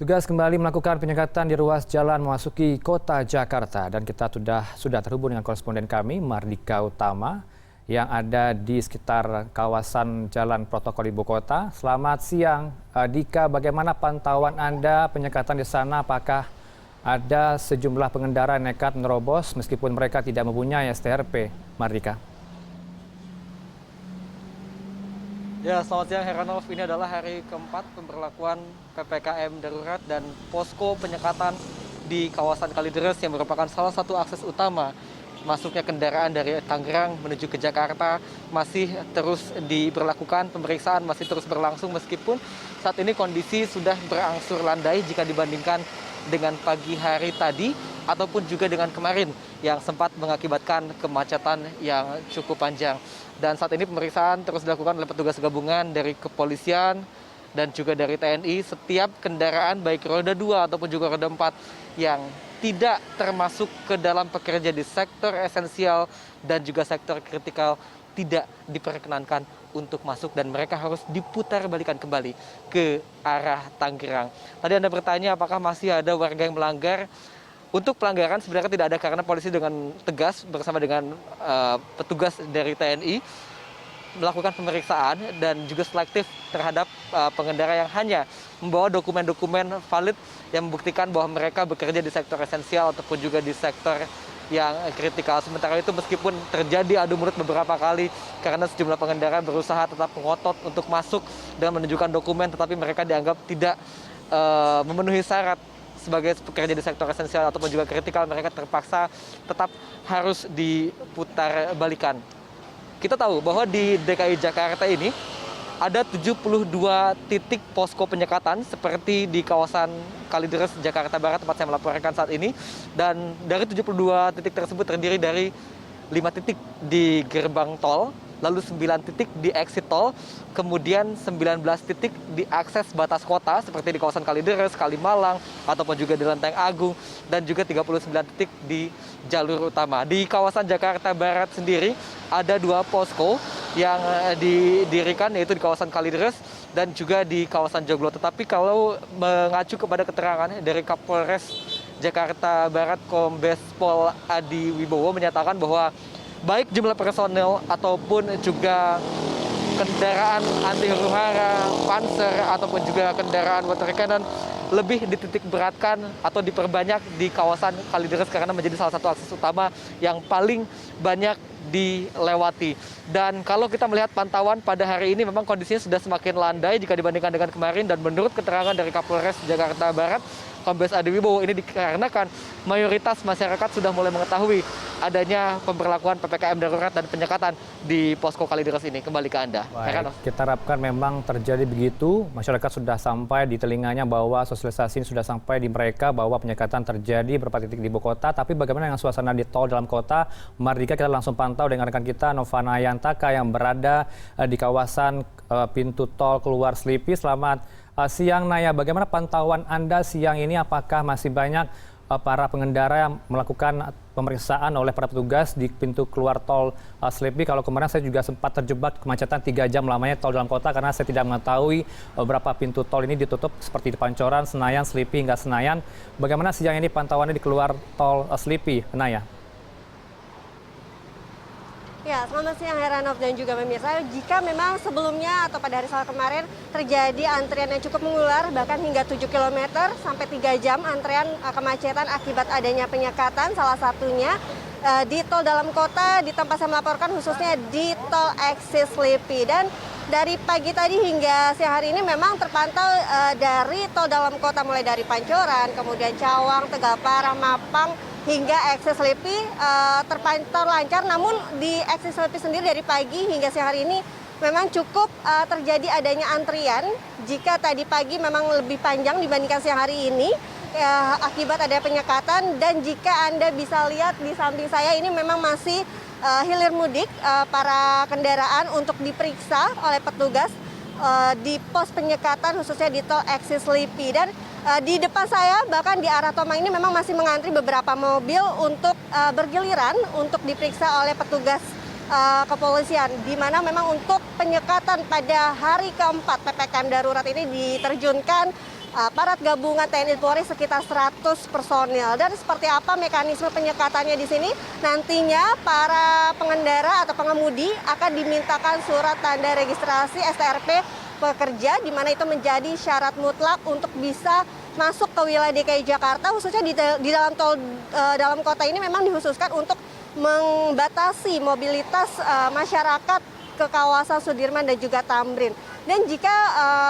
Tugas kembali melakukan penyekatan di ruas jalan memasuki kota Jakarta dan kita sudah terhubung dengan koresponden kami Mardika Utama yang ada di sekitar kawasan Jalan Protokol Ibu Kota. Selamat siang, Dika. Bagaimana pantauan Anda penyekatan di sana? Apakah ada sejumlah pengendara nekat menerobos meskipun mereka tidak mempunyai STRP, Mardika? Ya, selamat siang Heranov. Ini adalah hari keempat pemberlakuan PPKM darurat dan posko penyekatan di kawasan Kalideres yang merupakan salah satu akses utama masuknya kendaraan dari Tangerang menuju ke Jakarta masih terus diberlakukan. Pemeriksaan masih terus berlangsung meskipun saat ini kondisi sudah berangsur landai jika dibandingkan dengan pagi hari tadi ataupun juga dengan kemarin yang sempat mengakibatkan kemacetan yang cukup panjang. Dan saat ini pemeriksaan terus dilakukan oleh petugas gabungan dari kepolisian dan juga dari TNI. Setiap kendaraan baik roda 2 ataupun juga roda 4 yang tidak termasuk ke dalam pekerja di sektor esensial dan juga sektor kritikal tidak diperkenankan untuk masuk dan mereka harus diputar balikan kembali ke arah Tangerang. Tadi Anda bertanya apakah masih ada warga yang melanggar. Untuk pelanggaran sebenarnya tidak ada karena polisi dengan tegas bersama dengan petugas dari TNI melakukan pemeriksaan dan juga selektif terhadap pengendara yang hanya membawa dokumen-dokumen valid yang membuktikan bahwa mereka bekerja di sektor esensial ataupun juga di sektor yang kritikal. Sementara itu meskipun terjadi adu mulut beberapa kali karena sejumlah pengendara berusaha tetap ngotot untuk masuk dan menunjukkan dokumen tetapi mereka dianggap tidak memenuhi syarat sebagai pekerja di sektor esensial ataupun juga kritikal, mereka terpaksa tetap harus diputar balikan. Kita tahu bahwa di DKI Jakarta ini ada 72 titik posko penyekatan seperti di kawasan Kalideres, Jakarta Barat tempat saya melaporkan saat ini. Dan dari 72 titik tersebut terdiri dari 5 titik di gerbang tol, lalu 9 titik di exit tol, kemudian 19 titik di akses batas kota seperti di kawasan Kalideres, Kalimalang, ataupun juga di Lenteng Agung, dan juga 39 titik di jalur utama. Di kawasan Jakarta Barat sendiri ada 2 posko yang didirikan yaitu di kawasan Kalideres dan juga di kawasan Joglo. Tetapi kalau mengacu kepada keterangan dari Kapolres Jakarta Barat Kombes Pol Adi Wibowo menyatakan bahwa baik jumlah personel ataupun juga kendaraan anti huru hara, panser ataupun juga kendaraan water cannon lebih dititik beratkan atau diperbanyak di kawasan Kalideres karena menjadi salah satu akses utama yang paling banyak dilewati. Dan kalau kita melihat pantauan pada hari ini memang kondisinya sudah semakin landai jika dibandingkan dengan kemarin dan menurut keterangan dari Kapolres Jakarta Barat Kombes Adi Wibowo ini dikarenakan mayoritas masyarakat sudah mulai mengetahui adanya pemberlakuan PPKM darurat dan penyekatan di posko Kalideres ini. Kembali ke Anda. Baik, kita harapkan memang terjadi begitu. Masyarakat sudah sampai di telinganya bahwa sosialisasi ini sudah sampai di mereka bahwa penyekatan terjadi beberapa titik di ibu kota. Tapi bagaimana dengan suasana di tol dalam kota? Mardika, kita langsung pantau dengan rekan kita Novana Yantaka yang berada di kawasan pintu tol keluar Selipi. Selamat siang Naya, bagaimana pantauan Anda siang ini? Apakah masih banyak para pengendara yang melakukan pemeriksaan oleh para petugas di pintu keluar tol Selipi? Kalau kemarin saya juga sempat terjebak kemacetan 3 jam lamanya tol dalam kota karena saya tidak mengetahui berapa pintu tol ini ditutup seperti di Pancoran, Senayan, Selipi hingga Senayan. Bagaimana siang ini pantauannya di keluar tol Selipi, Naya? Ya, selamat siang Heranov dan juga pemirsa. Jika memang sebelumnya atau pada hari Selasa kemarin terjadi antrian yang cukup mengular, bahkan hingga 7 km sampai 3 jam antrian kemacetan akibat adanya penyekatan, salah satunya di tol dalam kota di tempat saya melaporkan khususnya di tol Eksis Selipi. Dan dari pagi tadi hingga siang hari ini memang terpantau dari tol dalam kota mulai dari Pancoran, kemudian Cawang, Tegalparah, Mampang, hingga Eksis Selipi terpantau lancar. Namun di Eksis Selipi sendiri dari pagi hingga siang hari ini memang cukup terjadi adanya antrian. Jika tadi pagi memang lebih panjang dibandingkan siang hari ini akibat ada penyekatan. Dan jika Anda bisa lihat di samping saya ini memang masih hilir mudik para kendaraan untuk diperiksa oleh petugas di pos penyekatan khususnya di tol Eksis Selipi. Dan di depan saya bahkan di arah Tomang ini memang masih mengantri beberapa mobil untuk bergiliran untuk diperiksa oleh petugas kepolisian, di mana memang untuk penyekatan pada hari keempat PPKM darurat ini diterjunkan aparat gabungan TNI Polri sekitar 100 personil. Dan seperti apa mekanisme penyekatannya di sini? Nantinya para pengendara atau pengemudi akan dimintakan surat tanda registrasi STRP pekerja, di mana itu menjadi syarat mutlak untuk bisa masuk ke wilayah DKI Jakarta, khususnya di dalam tol dalam kota ini memang dikhususkan untuk membatasi mobilitas masyarakat ke kawasan Sudirman dan juga Tamrin. Dan jika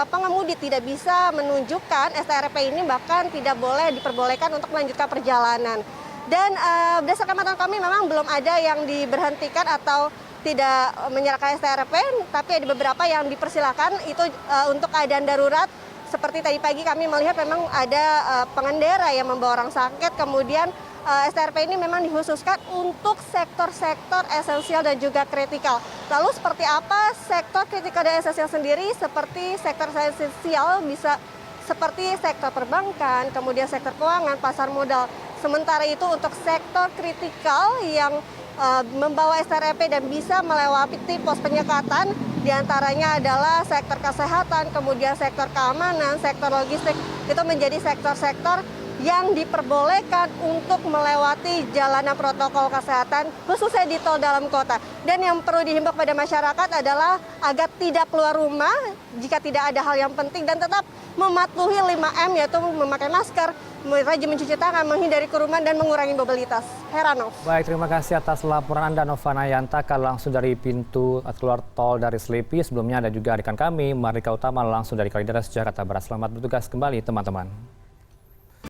pengemudi tidak bisa menunjukkan STRP ini, bahkan tidak boleh diperbolehkan untuk melanjutkan perjalanan. Dan berdasarkan pantauan kami memang belum ada yang diberhentikan atau tidak menyerahkan STRP, tapi ada beberapa yang dipersilakan itu untuk keadaan darurat. Seperti tadi pagi kami melihat memang ada pengendara yang membawa orang sakit, kemudian STRP ini memang dikhususkan untuk sektor-sektor esensial dan juga kritikal. Lalu seperti apa sektor kritikal dan esensial sendiri? Seperti sektor esensial bisa seperti sektor perbankan, kemudian sektor keuangan, pasar modal. Sementara itu untuk sektor kritikal yang membawa STRP dan bisa melewati pos penyekatan, diantaranya adalah sektor kesehatan, kemudian sektor keamanan, sektor logistik, itu menjadi sektor-sektor yang diperbolehkan untuk melewati jalanan protokol kesehatan khususnya di tol dalam kota. Dan yang perlu dihimbau pada masyarakat adalah agar tidak keluar rumah jika tidak ada hal yang penting dan tetap mematuhi 5M, yaitu memakai masker, rajin mencuci tangan, menghindari kerumunan dan mengurangi mobilitas. Heranov. Baik, terima kasih atas laporan Anda Novana Yantaka langsung dari pintu keluar tol dari Selipi. Sebelumnya ada juga rekan kami Marika Utama langsung dari Kalideres Jakarta Barat. Selamat bertugas kembali teman-teman.